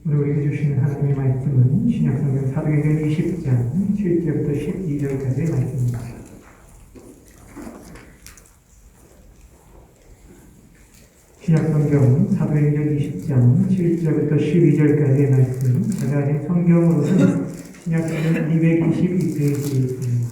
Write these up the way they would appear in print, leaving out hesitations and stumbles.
오늘 우리에게 주시는 하나님의 말씀은 신약성경 사도행전 20장 7절부터 12절까지의 말씀입니다. 신약성경 사도행전 20장 7절부터 12절까지의 말씀, 제가 가진 성경으로는 신약성경 222페이지에 있습니다.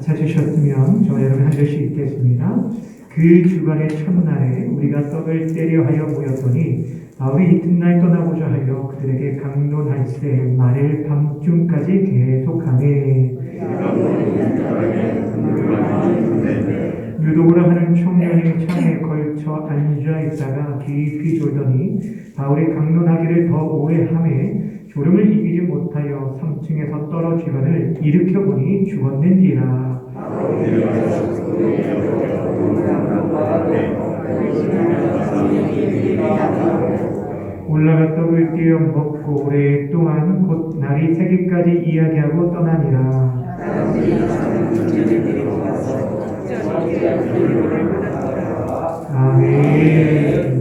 찾으셨으면 저 여러분 한 절씩 읽겠습니다. 그 주간의 첫날에 우리가 떡을 떼려 하여 모였더니 바울이 이튿날 떠나고자 하여 그들에게 강론할세 말을 밤중까지 계속하매 유독으로 하는 청년이 창에 걸쳐 앉아있다가 깊이 졸더니 바울이 강론하기를 더 오해하매 졸음을 이기지 못하여 3층에서 떨어지거늘 일으켜보니 죽었는지라. 올라가 떡을 떼어 먹고 오랫동안 곧 날이 새기까지 이야기하고 떠나니라. 아멘.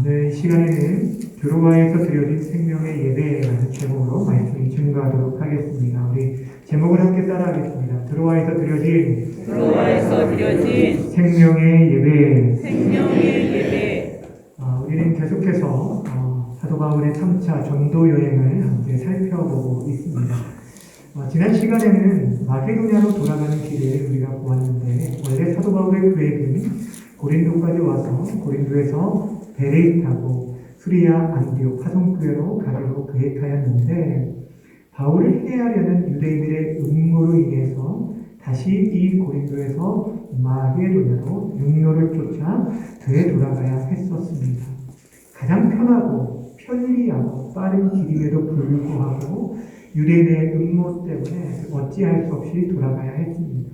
네, 시간에는 드로아에서 드려진 생명의 예배라는 제목으로 말씀을 증거하도록 하겠습니다. 우리 제목을 함께 따라하겠습니다. 드로아에서 드려진 생명의 예배. 우리는 계속해서 사도 바울의 3차 전도 여행을 함께 살펴보고 있습니다. 지난 시간에는 마게도냐로 돌아가는 길을 우리가 보았는데, 원래 사도 바울의 계획은 고린도까지 와서 고린도에서 배를 타고 수리아, 안디옥, 파송교회로 가기로 계획하였는데, 바울을 해하려는 유대인들의 음모로 인해서 다시 이 고린도에서 마게도냐로 육로를 쫓아 되돌아가야 했었습니다. 가장 편하고 편리하고 빠른 길임에도 불구하고 유대인의 음모 때문에 어찌할 수 없이 돌아가야 했습니다.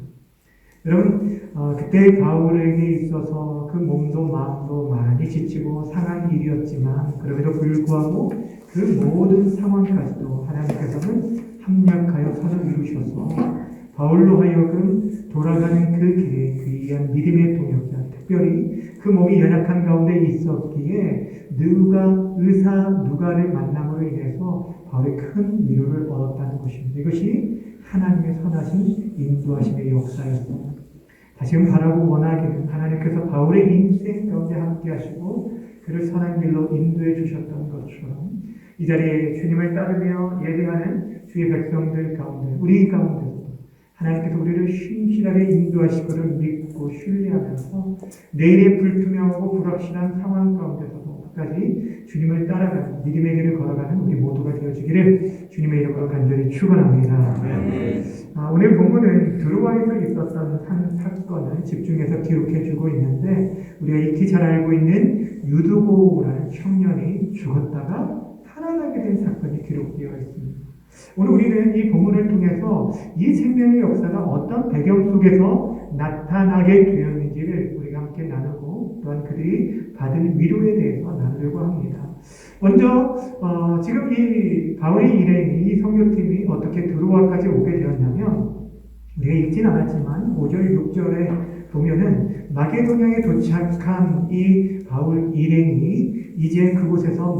여러분, 그때 바울에게 있어서 그 몸도 마음도 많이 지치고 상한 일이었지만, 그럼에도 불구하고 그 모든 상황까지도 하나님께서는 합력하여 선을 이루셔서 바울로 하여금 돌아가는 그 길에 귀한 믿음의 동역자, 특별히 그 몸이 연약한 가운데 있었기에 누가를 만남으로 인해서 바울이 큰 위로를 얻었다는 것입니다. 이것이 하나님의 선하신 인도하심의 역사였습니다. 다시금 바라고 원하기는 하나님께서 바울의 인생 가운데 함께 하시고 그를 선한 길로 인도해 주셨던 것처럼 이 자리에 주님을 따르며 예배하는 주의 백성들 가운데, 우리 가운데서도 하나님께서 우리를 신실하게 인도하시고를 믿고 신뢰하면서 내일의 불투명하고 불확실한 상황 가운데서도 끝까지 주님을 따라가는 믿음의 길을 걸어가는 우리 모두가 되어지기를 주님의 이름으로 간절히 축원합니다. 오늘 본문은 드로아에서 있었던 한 사건을 집중해서 기록해주고 있는데, 우리가 익히 잘 알고 있는 유두고라는 청년이 죽었다가 살아나게 된 사건이 기록되어 있습니다. 오늘 우리는 이 본문을 통해서 이 생명의 역사가 어떤 배경 속에서 나타나게 되었는지를 우리가 함께 나누고, 또한 그들이 받은 위로에 대해서 나누려고 합니다. 먼저 지금 이 바울의 일행이, 이 선교팀이 어떻게 드로아까지 오게 되었냐면, 우리가 읽진 않았지만 5절, 6절에 보면은 마게도냐에 도착한 이 바울 일행이 이제 그곳에서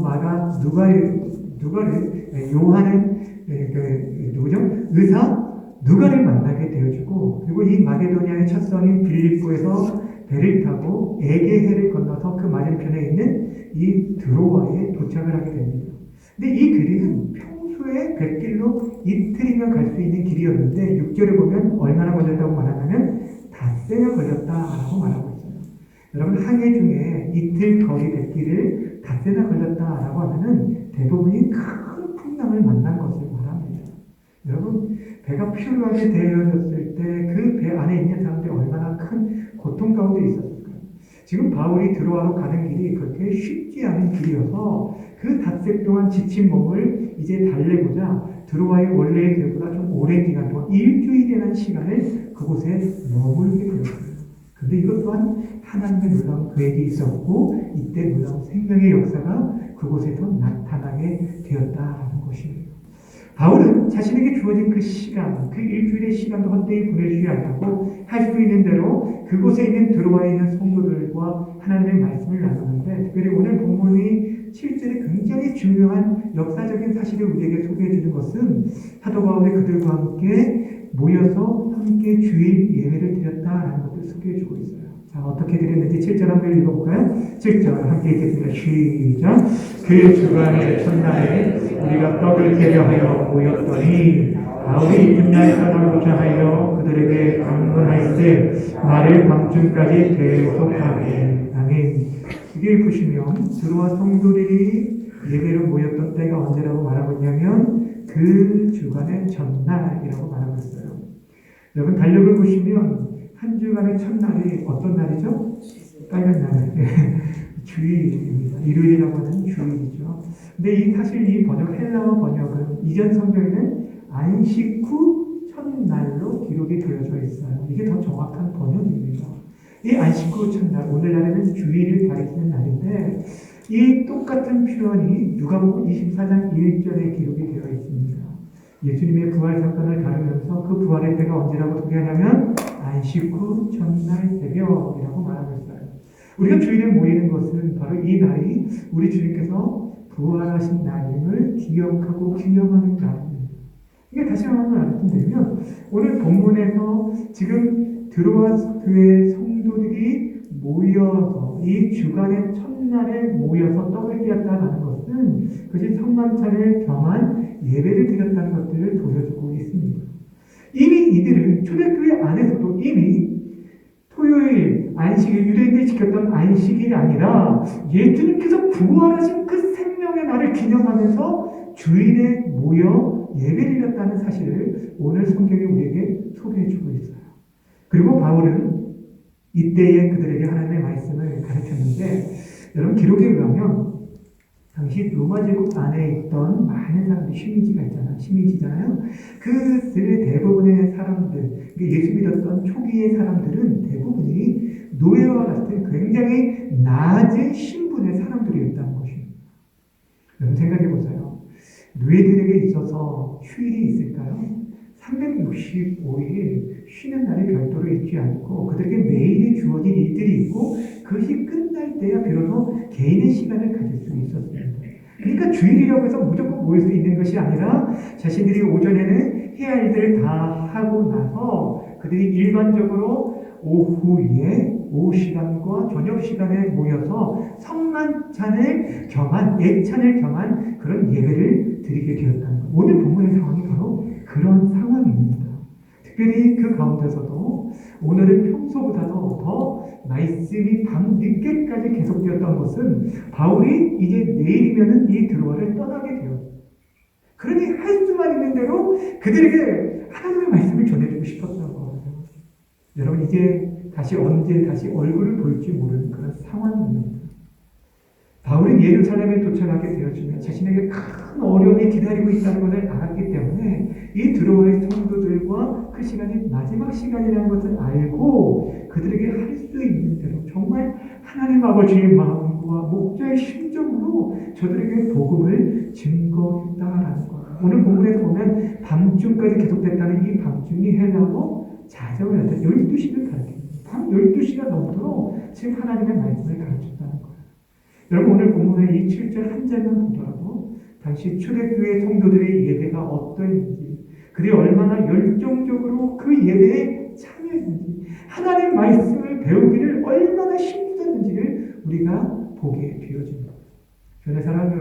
요한은 누가를 만나게 되어지고, 그리고 이 마게도냐의 첫 성인 빌립보에서 배를 타고 에게해를 건너서 그 맞은편에 있는 이 드로아에 도착을 하게 됩니다. 근데 이 길은 평소에 뱃길로 이틀이면 갈 수 있는 길이었는데, 6절에 보면 얼마나 걸렸다고 말하냐면 닷새나 걸렸다라고 말하고 있어요. 여러분, 항해 중에 이틀 거리 뱃길을 닷새나 걸렸다라고 하면은 대부분이 큰 풍랑을 만난 것을 말합니다. 여러분, 배가 필요하게 되어졌을 때 그 배 안에 있는 사람들이 얼마나 큰 고통 가운데 있었을까요? 지금 바울이 드로아로 가는 길이 그렇게 쉽지 않은 길이어서 그 닷새 동안 지친 몸을 이제 달래고자 드로아의 원래의 길보다 좀 오랜 기간 동안 일주일이라는 시간을 그곳에 머물게 되었습니다. 그런데 이것 또한 하나님의 놀라운 계획이 있었고, 이때 놀라운 생명의 역사가 그곳에서 나타나게 되었다는 것입니다. 바울은 자신에게 주어진 그 시간, 그 일주일의 시간도 헛되이 보내주지 않고 할 수 수 있는 대로 그곳에 있는 들어와 있는 성도들과 하나님의 말씀을 나누는데, 특별히 오늘 본문이 7절에 굉장히 중요한 역사적인 사실을 우리에게 소개해 주는 것은 사도 바울이 그들과 함께 모여서 함께 주일 예배를 드렸다라는 것을 소개해 주고 있어요. 자, 어떻게 드렸는지 7절 한번 읽어볼까요? 7절 함께 읽겠습니다. 시작. 그 주간의 첫날에 우리가 떡을 깨려 하여 모였더니 바울이 이튿날 떠나고자 하여 그들에게 강론할 때 말을 밤중까지 계속하게. 아멘. 이게 보시면 들어와 성도들이 예배로 모였던 때가 언제라고 말하고 있냐면 그 주간의 첫날이라고 말하고 있어요. 여러분 달력을 보시면 한 주간의 첫날이 어떤 날이죠? 빨간 날. 주일입니다. 일요일이라고 하는 주일이죠. 근데 사실 이 번역, 헬라어 번역은 이전 성경에는 안식 후 첫날로 기록이 되어져 있어요. 이게 더 정확한 번역입니다. 이 안식 후 첫날, 오늘날에는 주일을 가리키는 날인데, 이 똑같은 표현이 누가복음 24장 1절에 기록이 되어 있습니다. 예수님의 부활 사건을 다루면서 그 부활의 때가 언제라고 소개하냐면 안식 후 첫날 새벽이라고 말하고 있어요. 우리가 주일에 모이는 것은 바로 이 날이 우리 주님께서 부활하신 날임을 기억하고 기념하는 날입니다. 이게 다시 한번 말씀드리면 오늘 본문에서 지금 들어와 교회 성도들이 모여서 이 주간의 첫날에 모여서 떡을 띄었다는 것은 그것이 성만찬을 겸한 예배를 드렸다는 것들을 보여주고 있습니다. 이미 이들은 초대교회 안에서도 이미 토요일 안식일, 유대인들이 지켰던 안식일이 아니라 예수님께서 부활하신 그 생명의 날을 기념하면서 주일에 모여 예배를 드렸다는 사실을 오늘 성경이 우리에게 소개해주고 있어요. 그리고 바울은 이때에 그들에게 하나님의 말씀을 가르쳤는데, 여러분 기록에 의하면 당시 로마 제국 안에 있던 많은 사람들이 식민지잖아요. 그들의 대부분의 사람들, 예수 믿었던 초기의 사람들은 대부분이 노예와 같은 굉장히 낮은 신분의 사람들이었다는 것입니다. 여러분 생각해 보세요. 노예들에게 있어서 휴일이 있을까요? 365일 쉬는 날이 별도로 있지 않고 그들에게 매일에 주어진 일들이 있고 그것이 끝날 때야 비로소 개인의 시간을 가질 수 있었습니다. 그러니까 주일이라고 해서 무조건 모일 수 있는 것이 아니라 자신들이 오전에는 해야 할 일들을 다 하고 나서 그들이 일반적으로 오후에 오후 시간과 저녁 시간에 모여서 성만찬을 겸한 예찬을 겸한 그런 예배를 드리게 되었다는 것. 오늘 본문의 상황이 바로 그런 상황입니다. 특별히 그 가운데서도 오늘은 평소보다도 더 말씀이 밤 늦게까지 계속되었던 것은 바울이 이제 내일이면은 이 드로아를 떠나게 되었습니다. 그러니 할 수만 있는 대로 그들에게 하나님의 말씀을 전해주고 싶었던 거예요. 여러분 이제 언제 다시 얼굴을 볼지 모르는 그런 상황입니다. 바울은 예루살렘에 도착하게 되었지만 자신에게 큰 어려움이 기다리고 있다는 것을 알았기 때문에 이 드로아의 성도들과 그 시간이 마지막 시간이라는 것을 알고 그들에게 할 수 있는 대로 정말 하나님 아버지의 마음과 목자의 심정으로 저들에게 복음을 증거했다라는 거예요. 오늘 본문에서 보면 밤중까지 계속됐다는 이 밤중이 헬라어로 자정을 12시를 가르칩니다. 밤 12시가 넘도록 지금 하나님의 말씀을 가르쳤다는 거예요. 여러분 오늘 본문의 이 7절 한 절만 보더라도 당시 초대교회 성도들의 예배가 어떠했는지, 그들이 얼마나 열정적으로 그 예배에 참여했는지, 하나님의 말씀을 배우기를 얼마나 힘썼는지를 우리가 보게 되어집니다. 저의 사랑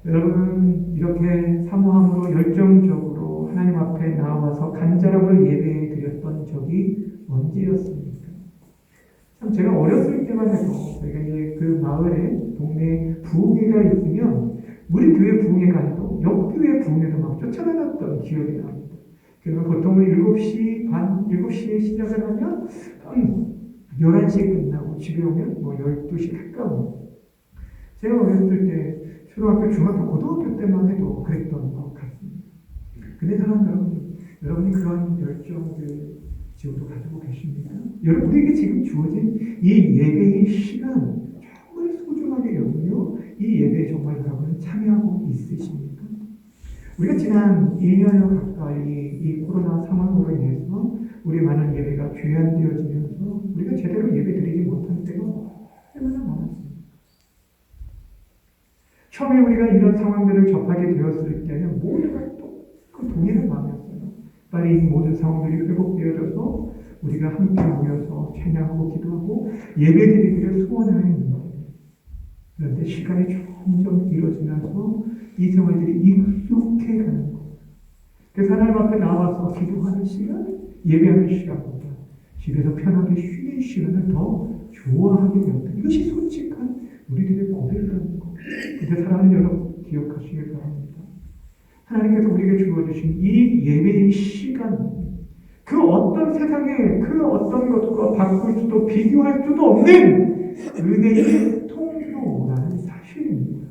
여러분 이렇게 사모함으로 열정적으로 하나님 앞에 나와서 간절함으로 예배 드렸던 적이 언제였습니까? 참 제가 어렸을 때만 해도 저희가 이제 그 마을에 동네 부흥회가 있으면 우리 교회 부흥회가 아니고 옆 교회 부흥회를 막 쫓아다녔던 기억이 납니다. 그러면 보통은 7시 반, 7시에 시작을 하면 11시에 끝나고 집에 오면 12시 가까운. 제가 어렸을 때 초등학교, 중학교, 고등학교 때만 해도 그랬던 것 같습니다. 근데 사람 여러분이 그런 열정을 지금도 가지고 계십니까? 여러분에게 지금 주어진 이 예배의 시간 정말 소중하게 여기며 이 예배에 정말 여러분은 참여하고 있으십니까? 우리가 지난 1년여 가까이 이 코로나 상황으로 인해서 우리 많은 예배가 죄안되어지면서 우리가 제대로 예배드리지 못한 때가 얼마나 많았습니다. 처음에 우리가 이런 상황들을 접하게 되었을 때는 모두가 또 그 동일한 마음이었어요. 빨리 이 모든 상황들이 회복되어져서 우리가 함께 모여서 찬양하고 기도하고 예배드리기를 소원하였는데, 그런데 시간이 점점 길어지면서 이 생활들이 익숙해가는 거예요. 그래서 하나님 앞에 나와서 기도하는 시간, 예배하는 시간보다 집에서 편하게 쉬는 시간을 더 좋아하게 되었다. 이것이 솔직한 우리들의 고백이라는 거. 근데 사랑하는 여러분, 기억하시길 바랍니다. 하나님께서 우리에게 주어주신 이 예배의 시간, 그 어떤 세상에 그 어떤 것과 바꿀 수도 비교할 수도 없는 은혜의 통로라는 사실입니다.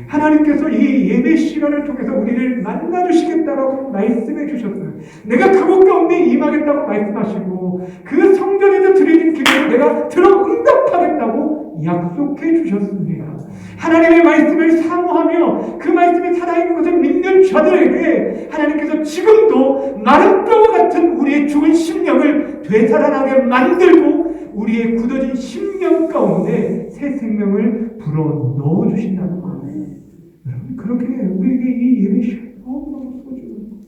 하나님께서 이 예배 시간을 통해서 우리를 만나주시겠다라고 말씀해 주셨어요. 내가 그곳 가운데 임하겠다고 말씀하시고 그 성전에서 드리는 기도를 내가 들어 응답하겠다고 약속해 주셨습니다. 하나님의 말씀을 사모하며 그 말씀이 살아있는 것을 믿는 자들에게 하나님께서 지금도 마른 뼈와 같은 우리의 죽은 심령을 되살아나게 만들고 우리의 굳어진 심령 가운데 새 생명을 불어 넣어주신다는 거예요. 여러분, 그렇게 우리에게 이 예배 시간이 너무너무 소중한 거예요.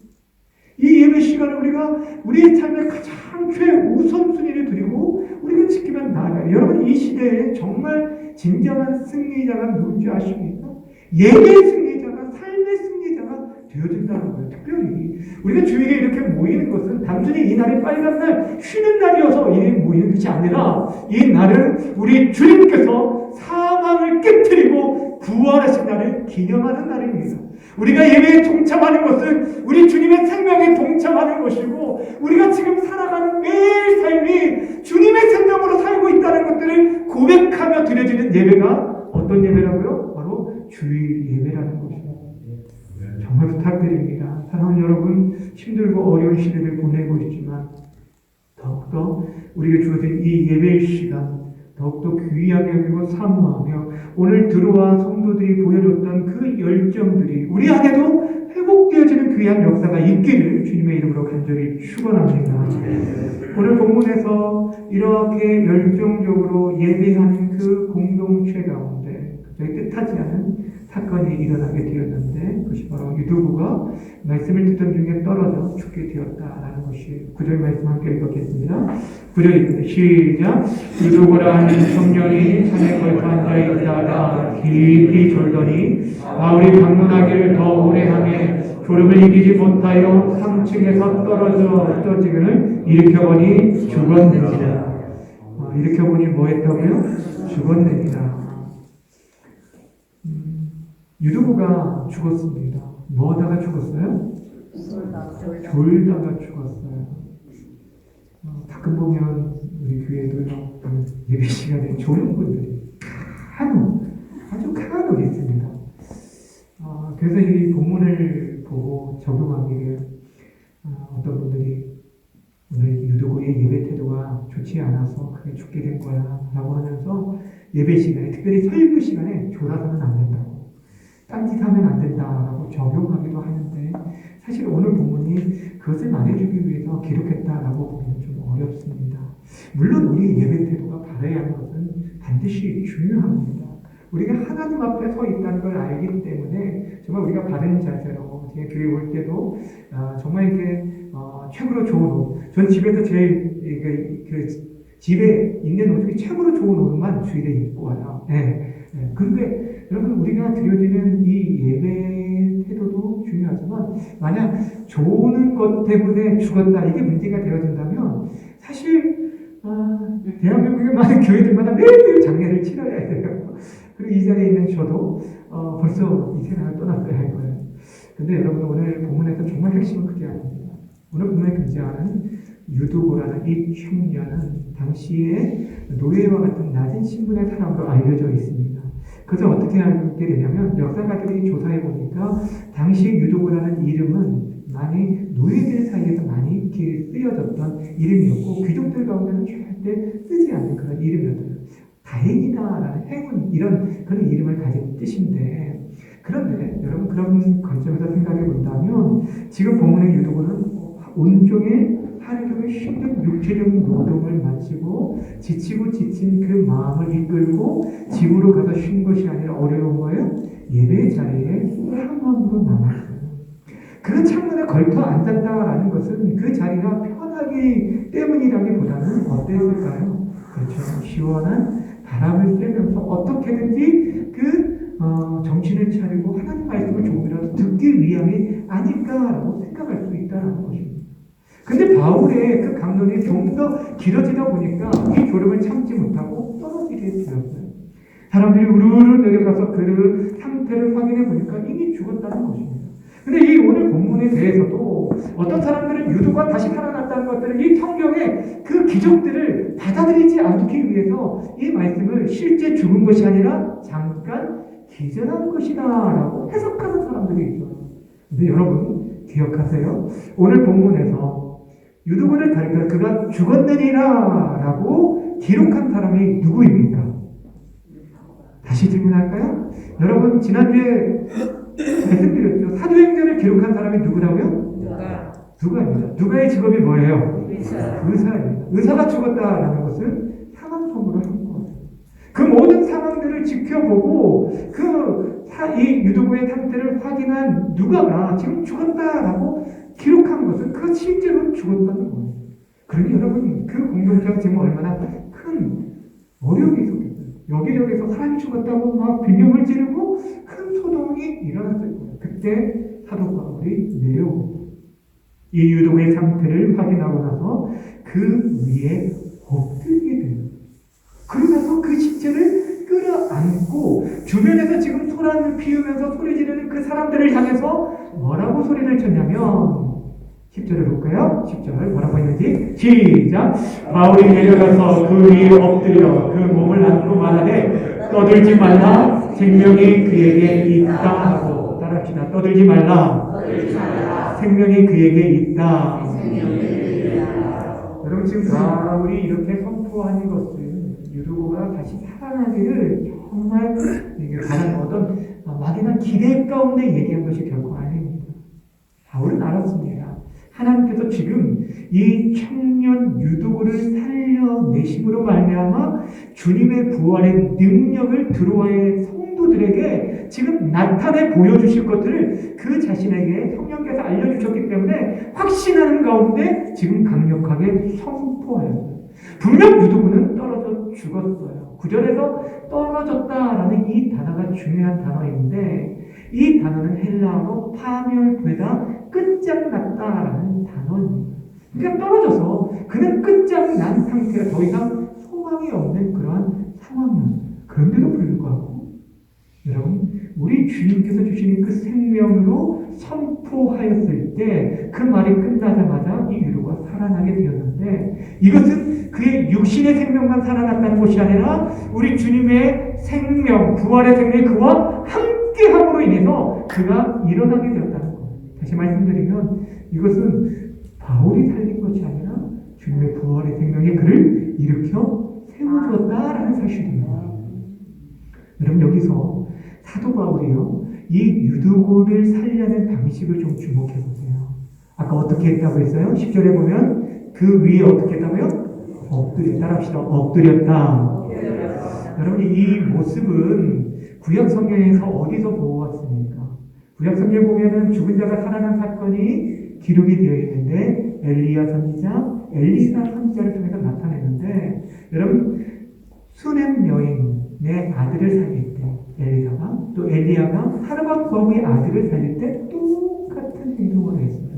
이 예배 시간을 우리가 우리의 삶의 가장 최우선순위를 드리고 우리가 지키면 나아가요. 여러분, 이 시대에 정말 진정한 승리자가 누군지 아십니까? 예배의 승리자가, 삶의 승리자가 되어진다는 거예요. 특별히 우리가 주일에 이렇게 모이는 것은 단순히 이 날이 빨간 날 쉬는 날이어서 이 모이는 것이 아니라 이 날은 우리 주님께서 사망을 깨트리고 부활하신 날을 기념하는 날입니다. 우리가 예배에 동참하는 것은 우리 주님의 생명에 동참하는 것이고 우리가 지금 살아가는 매일 삶이 주님의 생명으로 살고 있다는 것들을 고백하며 드려지는 예배가 어떤 예배라고요? 바로 주일 예배라는 것입니다. 정말 부탁드립니다. 사랑하는 여러분, 힘들고 어려운 시대를 보내고 있지만 더욱더 우리에게 주어진 이 예배의 시간 더욱더 귀하게 여기고 사모하며 오늘 들어와 성도들이 보여줬던 그 열정들이 우리 안에도 회복되어지는 귀한 역사가 있기를 주님의 이름으로 간절히 축원합니다. 오늘 본문에서 이렇게 열정적으로 예배하는 그 공동체 가운데 저희 뜻하지 않은 사건이 일어나게 되었는데 그것이 바로 유두부가 말씀을 듣던 중에 떨어져 죽게 되었다라는 것이 9절 말씀 함께 읽겠습니다. 9절입니다. 시작. 유두부라는 청년이 산에 걸터 앉아있다가 깊이 졸더니 바울이 방문하기를 더 오래 하며 졸음을 이기지 못하여 3층에서 떨어져 떠지기를 일으켜보니 죽었느니라. 일으켜보니 뭐 했다고요? 죽었느니라. 유두부가 죽었습니다. 뭐 하다가 죽었어요? 졸다가 죽었어요. 가끔 보면 우리 교회도 예배 시간에 졸은 분들이 아주 간혹 있습니다. 그래서 이 본문을 보고 적용하기를 어떤 분들이 오늘 유두부의 예배 태도가 좋지 않아서 그게 죽게 된 거야 라고 하면서 예배 시간에 특별히 설교 시간에 졸아서는 안 된다고 딴짓하면 안 된다라고 적용하기도 하는데 사실 오늘 본문이 그것을 말해주기 위해서 기록했다라고 보기는 좀 어렵습니다. 물론 우리 예배 태도가 바라야 하는 것은 반드시 중요합니다. 우리가 하나님 앞에 서 있다는 걸 알기 때문에 정말 우리가 바른 자세로 제 교회 올 때도 정말 이게 최고로 좋은 옷, 전 집에서 제일 집에 있는 옷 중에 최고로 좋은 옷만 주일에 입고 와요. 그런데 여러분 우리가 드려지는 이 예배 태도도 중요하지만 만약 좋은 것 때문에 죽었다 이게 문제가 되어진다면 사실 대한민국의 많은 교회들마다 매일 장례를 치러야 돼요. 그리고 이 자리에 있는 저도 벌써 이 세상을 떠났어야 할 거예요. 근데 여러분 오늘 본문에서 정말 핵심은 그게 아닙니다. 오늘 본문에 등장하는 유두부라는 이 청년은 당시에 노예와 같은 낮은 신분의 사람으로 알려져 있습니다. 그래서 어떻게 알게 되냐면 역사가들이 조사해 보니까 당시 유두부라는 이름은 많이 노예들 사이에서 많이 이렇게 쓰여졌던 이름이었고 귀족들 가운데는 절대 쓰지 않는 그런 이름이었어요. 다행이다라는 행운 이런 그런 이름을 가진 뜻인데 그런데 여러분 그런 관점에서 생각해 본다면 지금 본문의 유두부는 온종일 하루 종일 힘든 육체적 노동을 마치고 지치고 지친 그 마음을 이끌고 집으로 가서 쉰 것이 아니라 어려운 거예요. 예배 자리에 상황으로 남았어요. 그 창문에 걸터 앉았다라는 것은 그 자리가 편하기 때문이라기보다는 어땠을까요? 그렇죠. 시원한 바람을 쐬면서 어떻게든지 정신을 차리고 하나님 말씀을 조금이라도 듣기 위함이 아닐까라고 생각할 수 있다는 것입니다. 근데 바울의 그 강론이 좀 더 길어지다 보니까 이 졸음을 참지 못하고 떨어지게 되었어요. 사람들이 우르르 내려가서 그 상태를 확인해 보니까 이미 죽었다는 것입니다. 근데 이 오늘 본문에 대해서도 어떤 사람들은 유두가 다시 살아났다는 것들을 이 성경의 그 기적들을 받아들이지 않기 위해서 이 말씀을 실제 죽은 것이 아니라 잠깐 기절한 것이다 라고 해석하는 사람들이 있어요. 근데 여러분 기억하세요. 오늘 본문에서 유두군을 가리켜 그가 죽었느니라 라고 기록한 사람이 누구입니까? 다시 질문할까요? 여러분 지난주에 말씀드렸죠. 사도행전을 기록한 사람이 누구라고요? 누가입니다. 누가의 직업이 뭐예요? 의사입니다. 의사가 죽었다라는 것은 사망 선고를 한 거예요. 그 모든 상황들을 지켜보고 이 유두고의 상태를 확인한 누가가 지금 죽었다라고 기록한 것은 그 실제로 죽었다는 거예요. 그러니 여러분 그 공동체가 지금 얼마나 큰 어려움이 있었겠어요. 여기저기서 사람이 죽었다고 막 비명을 지르고 큰 소동이 일어났을 거예요. 그때 사도 바울이 내려옵니다. 이 유도의 상태를 확인하고 나서 그 위에 엎드리게 돼요. 그러면서 그 십자를 끌어안고 주변에서 지금 소란을 피우면서 소리 지르는 그 사람들을 향해서 뭐라고 소리를 쳤냐면 10절을 볼까요? 10절 뭐라고 했는지 시작. 바울이 내려가서 그 위에 엎드려 그 몸을 안고 말하되 떠들지 말라 생명이 그에게 있다 하고 따라합시다. 떠들지 말라 생명이 그에게 있다. 여러분 지금 바울이 이렇게 선포하는 것은 유두고가 다시 살아나기를 정말 바라는 어떤 막연한 기대 가운데 얘기한 것이 결코 아닙니다. 바울은 알았습니다. 하나님께서 지금 이 청년 유두고를 살려내심으로 말미암아 주님의 부활의 능력을 드로아의 성도들에게 지금 나타내 보여주실 것들을 그 자신에게 성령께서 알려주셨기 때문에 확신하는 가운데 지금 강력하게 선포해요. 분명 유두고는 떨어져 죽었어요. 9절에서 떨어졌다라는 이 단어가 중요한 단어인데 이 단어는 헬라어로 파멸되다, 끝장났다라는 단어입니다. 그러니까 떨어져서 그는 끝장난 상태가 더 이상 소망이 없는 그러한 상황이었어요. 그런데도 불구하고 여러분 우리 주님께서 주시는 그 생명으로 선포하였을 때 그 말이 끝나자마자 이 유도가 살아나게 되었는데 이것은 그의 육신의 생명만 살아났다는 것이 아니라 우리 주님의 생명, 부활의 생명이 그와 함께함으로 인해서 그가 일어나게 되었다는 거예요. 다시 말씀드리면 이것은 바울이 살린 것이 아니라 주님의 부활의 생명이 그를 일으켜 세워주었다라는 사실입니다. 여러분 여기서 사도 바울이요 이 유두고를 살려낸 방식을 좀 주목해 보세요. 아까 어떻게 했다고 했어요? 10절에 보면 그 위에 어떻게 했다고요? 엎드렸다. 따라합시다. 엎드렸다. 여러분 이 모습은 구약 성경에서 어디서 보았습니까? 구약 성경에 보면은 죽은 자가 살아난 사건이 기록이 되어 있는데 엘리야 선지자, 엘리사 선지자를 통해서 나타냈는데 여러분 수넴 여인의 아들을 살릴 때 엘리사가 또 엘리야가 사르밧 거부의 아들을 살릴 때 똑같은 행동을 했어요.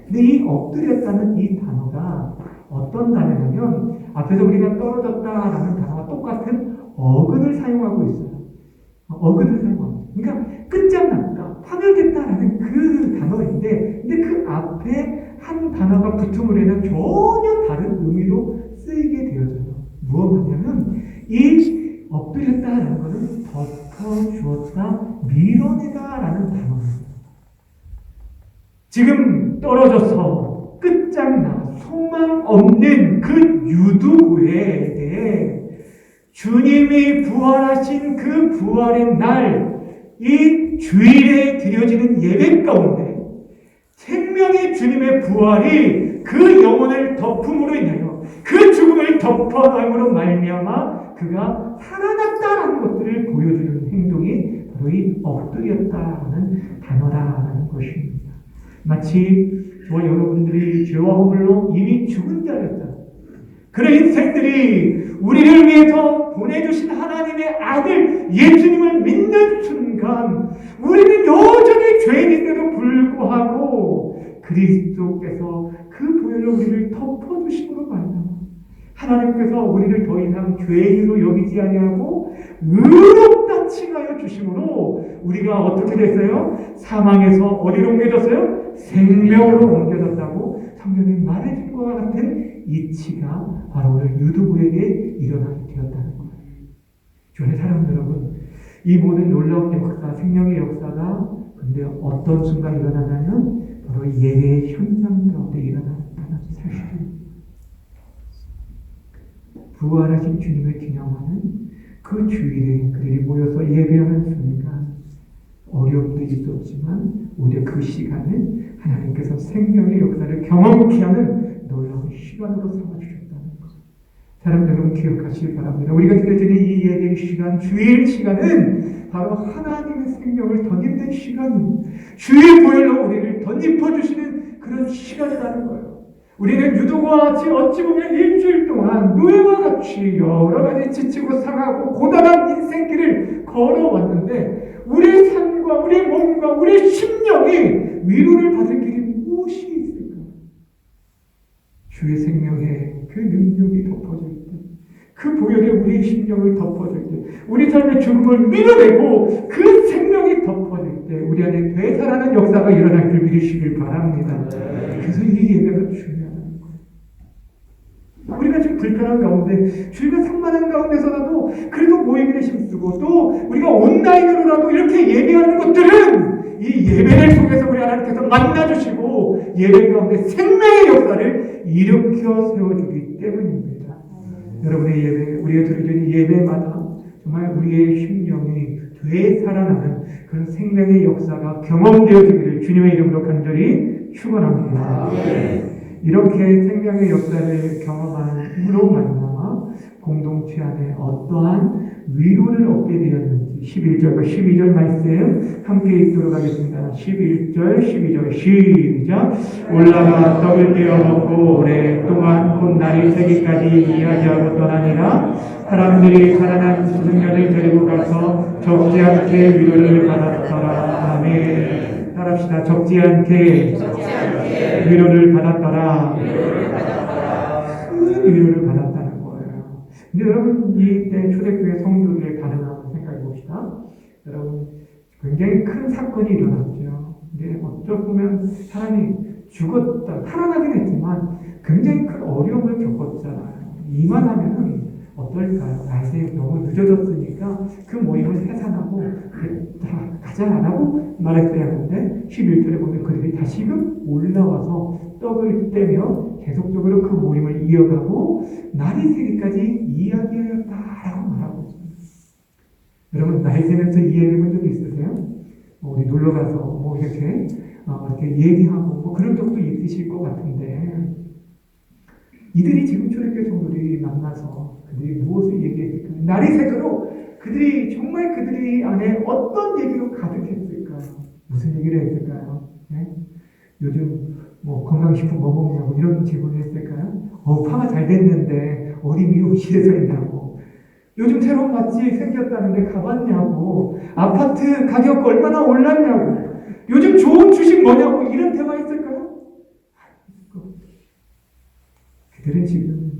근데 이 엎드렸다는 이 단어가 어떤 단어냐면 앞에서 우리가 떨어졌다라는 단어와 똑같은 어근을 사용하고 있어요. 어근을 사용하고. 그러니까 끝장났다, 파멸됐다라는 그 단어인데, 근데 그 앞에 한 단어가 붙음으로는 전혀 다른 의미로 쓰이게 되어져요. 무엇이냐면 이 엎드렸다라는 것은 덮어주었다, 밀어내다라는 단어입니다. 지금 떨어져서 끝장나 소망 없는 그 유두고에 대해 주님이 부활하신 그 부활의 날, 이 주일에 드려지는 예배 가운데 생명의 주님의 부활이 그 영혼을 덮음으로 인하여 그 죽음을 덮어남으로 말미암아 그가 살아났다라는 것들을 보여주는 행동이 바로 이 엎드렸다라는 단어다라는 것입니다. 마치 저와 여러분들이 죄와 허물로 이미 죽은 자였다. 그런 인생들이 우리를 위해서 보내주신 하나님의 아들 예수님을 믿는 순간 우리는 여전히 죄인인데도 불구하고 그리스도께서 그 보혈로 우리를 덮어주심으로 말미암아 하나님께서 우리를 더 이상 죄인으로 여기지 아니하고 의롭다 칭하여 주심으로 우리가 어떻게 됐어요? 사망에서 어디로 옮겨졌어요? 생명으로 옮겨졌다고 성경이 말해준 것과 같은 이치가 바로 오늘 유두부에게 일어나게 되었다는 거예요. 주의 사랑 여러분, 이 모든 놀라운 역사, 생명의 역사가 근데 어떤 순간 일어나냐면 바로 예배의 현장 가운데 일어났다는 사실입니다. 부활하신 주님을 기념하는 그 주일에 그들이 모여서 예배하는 순간 어려움도 있었지만 오히려 그 시간을 하나님께서 생명의 역사를 경험케 하는 놀라운 시간으로 삼아주셨다는 것. 사람 여러분 기억하시기 바랍니다. 우리가 드려지는 이 예배의 시간, 주일 시간은 바로 하나님의 생명을 덧입는 시간입니다. 주의 보혈로 우리를 덧입어주시는 그런 시간이라는 거예요. 우리는 유도와 같이 어찌 보면 일주일 동안 노예와 같이 여러 가지 지치고 상하고 고단한 인생길을 걸어왔는데 우리의 삶과 우리의 몸과 우리의 심령이 위로를 받을 길이 무엇이 있을까? 주의 생명의 그 능력이 덮어질 때, 그 보혈에 우리의 심령을 덮어줄 때, 우리 삶의 죽음을 밀어내고 그 생명이 덮어질 때 우리 안에 되살아나는 역사가 일어날 줄 믿으시길 바랍니다. 그래서 이 예배가 중요하다는 거예요. 우리가 지금 불편한 가운데, 주의가 산만한 가운데서라도 그래도 모이기를 힘쓰고 또 우리가 온라인으로라도 이렇게 예배하는 것들은 이 예배를 통해서 우리 하나님께서 만나주시고 예배 가운데 생명의 역사를 일으켜 세워주기 때문입니다. 여러분의 예배, 우리가 드리는 예배마다 정말 우리의 심령이 되살아나는 그런 생명의 역사가 경험되어지기를 주님의 이름으로 간절히 축원합니다. 이렇게 생명의 역사를 경험함으로 말미암아 공동체 안에 어떠한 위로를 얻게 되었는지 11절과 12절 말씀 함께 읽도록 하겠습니다. 11절, 12절 시작. 올라가 떡을 떼어 먹고 오랫동안 곧 날이 새기까지 이야기하고 떠나니라. 사람들이 살아난 승려를 데리고 가서 적지 않게 위로를 받았더라. 아멘. 따라합시다. 적지 않게 위로를 받았더라. 큰 위로를 받았다는 거예요. 근데 여러분, 이때 초대교회 성도들의 반응을 한번 생각해 봅시다. 여러분, 굉장히 큰 사건이 일어났죠. 근데 어쩌 보면 사람이 죽었다, 살아나긴 했지만 굉장히 큰 어려움을 겪었잖아요. 이만하면은 어떨까요? 날씨 너무 늦어졌으니까 그 모임을 해산하고 다 가자 안 하고 말했어야 하는데 11절에 보면 그들이 다시금 올라와서 떡을 떼며 계속적으로 그 모임을 이어가고 날이 새기까지 이야기하였다라고 말하고 있습니다. 여러분 날이 새면서 이야기해 본 적 있으세요? 우리 놀러 가서 이렇게 얘기하고 그런 적도 있으실 것 같은데 이들이 지금 초대교회 성도들이 만나서 그들이 무엇을 얘기했을까요? 날이 새도록 그들이 정말 그들이 안에 어떤 얘기로 가득했을까요? 무슨 얘기를 했을까요? 네? 요즘 건강식품 뭐 먹냐고 이런 질문을 했을까요? 파마 잘 됐는데 어디 미용실에서 했냐고, 요즘 새로운 맛집 생겼다는데 가봤냐고, 아파트 가격 얼마나 올랐냐고, 요즘 좋은 주식 뭐냐고, 이런 대화 있을까요? 그들은 지금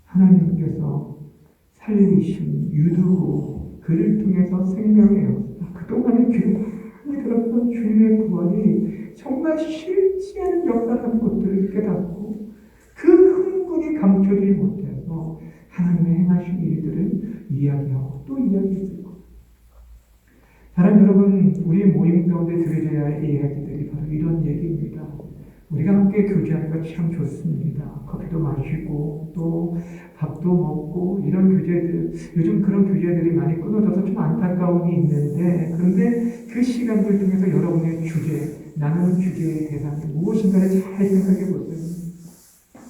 하나님께서 살리신 유두고 그를 통해서 생명의 역사, 그동안에 귀에 들었던 주님의 부활이 정말 싫지 않은 역사라는 것들을 깨닫고 그 흥분이 감추지 못해서 하나님의 행하신 일들을 이야기하고 또 이야기했을 거예요. 사랑 여러분, 우리 모임 가운데 드려져야 할 이야기들이 바로 이런 얘기입니다. 우리가 함께 교제하는 것 참 좋습니다. 커피도 마시고 또 밥도 밥도 먹고 이런 교제들, 요즘 그런 교제들이 많이 끊어져서 좀 안타까움이 있는데, 그런데 그 시간들 중에서 여러분의 주제, 나누는 주제의 대상이 무엇인가를 잘 생각해 보세요.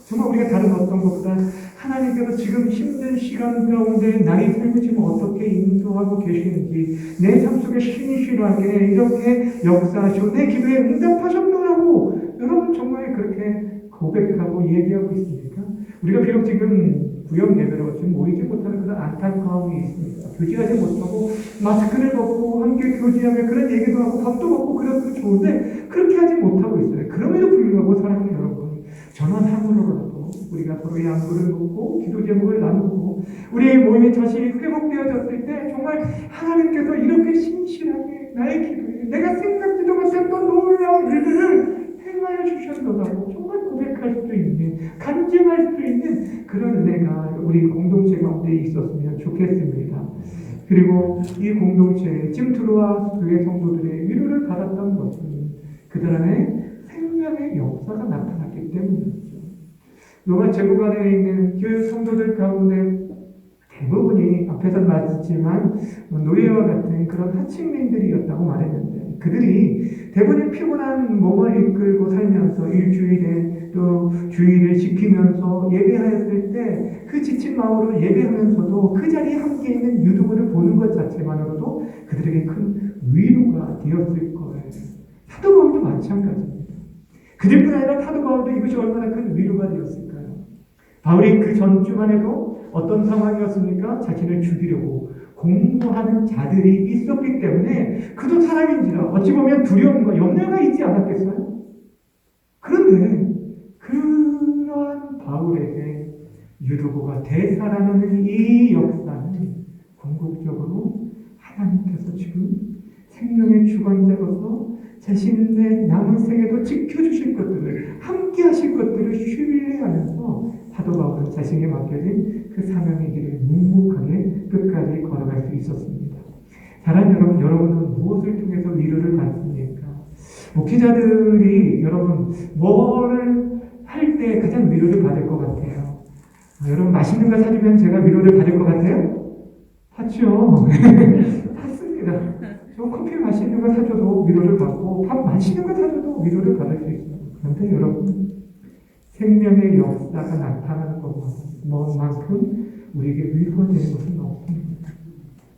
정말 우리가 다른 어떤 것보다 하나님께서 지금 힘든 시간 가운데 나의 삶을 지금 어떻게 인도하고 계시는지, 내 삶 속에 신실하게 이렇게 역사하시고 내 기도에 응답하셨노라고 여러분 정말 그렇게 고백하고 얘기하고 있습니까? 우리가 비록 지금 구역 예배로 지금 모이지 못하는 그런 안타까움이 있습니다. 교제하지 못하고 마스크를 벗고 함께 교제하며 그런 얘기도 하고 밥도 먹고 그래도 좋은데 그렇게 하지 못하고 있어요. 그럼에도 불구하고 사랑하는 여러분, 전화상으로라도 우리가 서로의 안부를 묻고 기도 제목을 나누고 우리의 모임이 다시 회복되어졌을 때 정말 하나님께서 이렇게 신실하게 나의 기도에 내가 생각지도 못했던 놀라운 일들을 행하여 주셨노라고 정말 고백할 수 있는, 간증할 수 있는 그런 은혜가 우리 공동체 가운데 있었으면 좋겠습니다. 그리고 이 공동체에 지금 들어와 교회 성도들의 위로를 받았던 것은 그들 안에 생명의 역사가 나타났기 때문이죠. 로마 제국 안에 있는 교회 성도들 가운데 대부분이 앞에서 말했지만 노예와 같은 그런 하층민들이었다고 말했는데, 그들이 대부분 피곤한 몸을 이끌고 살면서 일주일에 또 주일을 지키면서 예배하였을 때 그 지친 마음으로 예배하면서도 그 자리에 함께 있는 유두부를 보는 것 자체만으로도 그들에게 큰 위로가 되었을 거예요. 사도 바울도 마찬가지입니다. 그들뿐 아니라 사도 바울도 이것이 얼마나 큰 위로가 되었을까요? 바울이 그 전주만 해도 어떤 상황이었습니까? 자신을 죽이려고 공모하는 자들이 있었기 때문에 그도 사람인지라 어찌 보면 두려움과 염려가 있지 않았겠어요? 그런데 그러한 바울에게 유두고가 대사라는 이 역사는 궁극적으로 하나님께서 지금 생명의 주관자로서 자신의 남은 생에도 지켜주실 것들을, 함께 하실 것들을 신뢰하면서 사도 바울은 자신에게 맡겨진 그 사명의 길을 묵묵하게 끝까지 걸어갈 수 있었습니다. 사랑하는 여러분, 여러분은 무엇을 통해서 위로를 받습니까? 목회자들이 여러분 뭐를 할 때 가장 위로를 받을 것 같아요? 여러분 맛있는 거 사주면 제가 위로를 받을 것 같아요? 받죠. 받습니다. 저 커피 맛있는 거 사줘도 위로를 받고 밥 맛있는 거 사줘도 위로를 받을 수 있어요. 그런데 여러분, 생명의 역사가 나타나는 것만큼 우리에게 위로가 되는 것은 없습니다.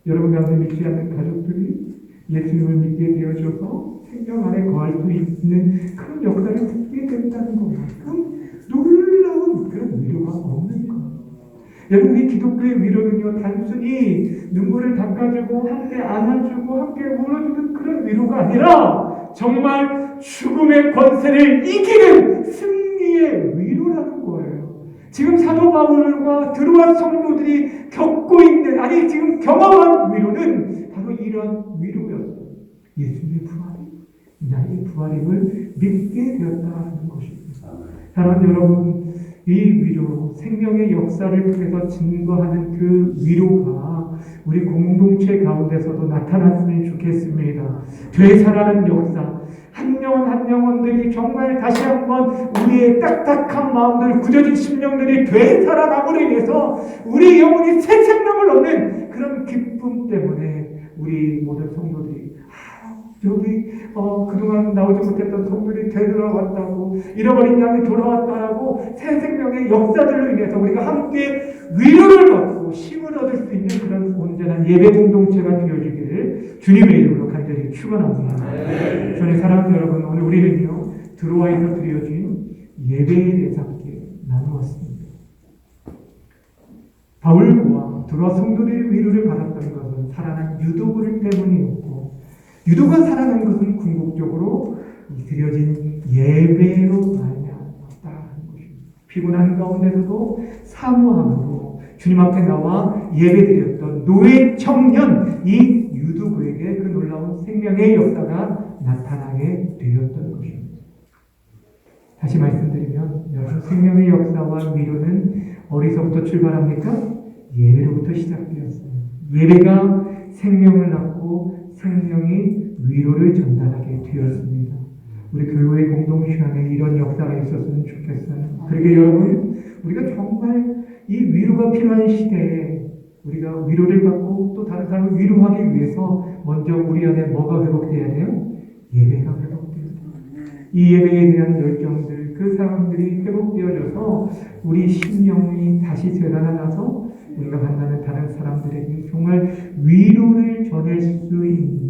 여러분 가운데 믿지 않는 가족들이 예수님을 믿게 되어줘서 생명 안에 거할 수 있는 그런 역사를 듣게 된다는 것만큼 놀라운 그런 위로가 없는 거예요. 여러분, 이 기독교의 위로는요, 단순히 눈물을 닦아주고 함께 안아주고 함께 울어주는 그런 위로가 아니라 정말 죽음의 권세를 이기는 승리의 위로라는 거예요. 지금 사도 바울과 드로아 성도들이 겪고 있는, 아니 지금 경험한 위로는 바로 이런 위로였어요. 예수님의 부활이 나의 부활임을 믿게 되었다는 것입니다. 사랑하는 여러분, 이 위로, 생명의 역사를 통해서 증거하는 그 위로가 우리 공동체 가운데서도 나타났으면 좋겠습니다. 되살아나는 역사, 한 영혼 한 영혼들이 정말 다시 한번 우리의 딱딱한 마음들, 굳어진 심령들이 되살아남으로 인해서 우리 영혼이 새 생명을 얻는 그런 기쁨 때문에 우리 모든 성도들이 여기 그동안 나오지 못했던 성도들이 되돌아왔다고, 잃어버린 양이 돌아왔다라고 새 생명의 역사들로 인해서 우리가 함께 위로를 받고 힘을 얻을 수 있는 그런 온전한 예배 공동체가 되어주기를 주님의 이름으로 간절히 축원합니다. 저는 사랑하는 여러분, 오늘 우리는요 드로아에서 드려진 예배에 대해서 함께 나누었습니다. 바울과 드로아 성도들의 위로를 받았던 것은 살아난 유도굴 때문이었고, 유도가 살아난 것은 궁극적으로 드려진 예배로 말미암았다는 것입니다. 피곤한 가운데서도 사모함으로 주님 앞에 나와 예배드렸던 노예 청년 이 유두부에게 그 놀라운 생명의 역사가 나타나게 되었던 것입니다. 다시 말씀드리면 여러분, 생명의 역사와 위로는 어디서부터 출발합니까? 예배로부터 시작되었어요. 예배가 생명을 낳고 생명이 위로를 전달하게 되었습니다. 우리 교회 공동체 안에 이런 역사가 있었으면 좋겠어요. 그러게 여러분, 우리가 정말 이 위로가 위로가 필요한 시대에 우리가 위로를 받고 또 다른 사람을 위로하기 위해서 먼저 우리 안에 뭐가 회복돼야 돼요? 예배가 회복돼야 돼요. 이 예배에 대한 열정들, 그 사람들이 회복되어져서 우리 심령이 다시 되살아나서 우리가 만나는 다른 사람들에게 정말 위로를 전할 수 있는,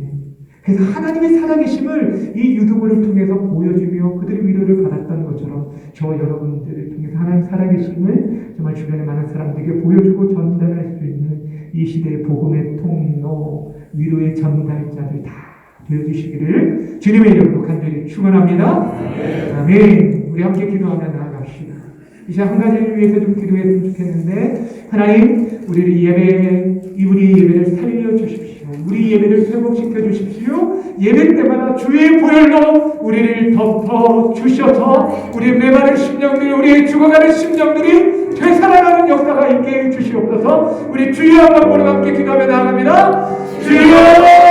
그래서 하나님의 살아계심을 이 유두부를 통해서 보여주며 그들의 위로를 받았던 것처럼 저 여러분들을 통해서 하나님 살아계심을 정말 주변의 많은 사람들에게 보여주고 전달할 수 있는 이 시대의 복음의 통로, 위로의 전달자들 다 되어주시기를 주님의 이름으로 간절히 축원합니다. 아멘. 우리 함께 기도하며 나아갑시다. 이제 한 가지를 위해서 좀 기도했으면 좋겠는데, 하나님 우리의 예배를 살려주십시오. 우리 예배를 회복시켜 주십시오. 예배 때마다 주의 보혈로 우리를 덮어 주셔서 우리의 메마른 심령들, 우리의 죽어가는 심령들이 되살아나는 역사가 있게 해 주시옵소서. 우리 주여 한번 우리 함께 기도하며 나아갑니다. 주여!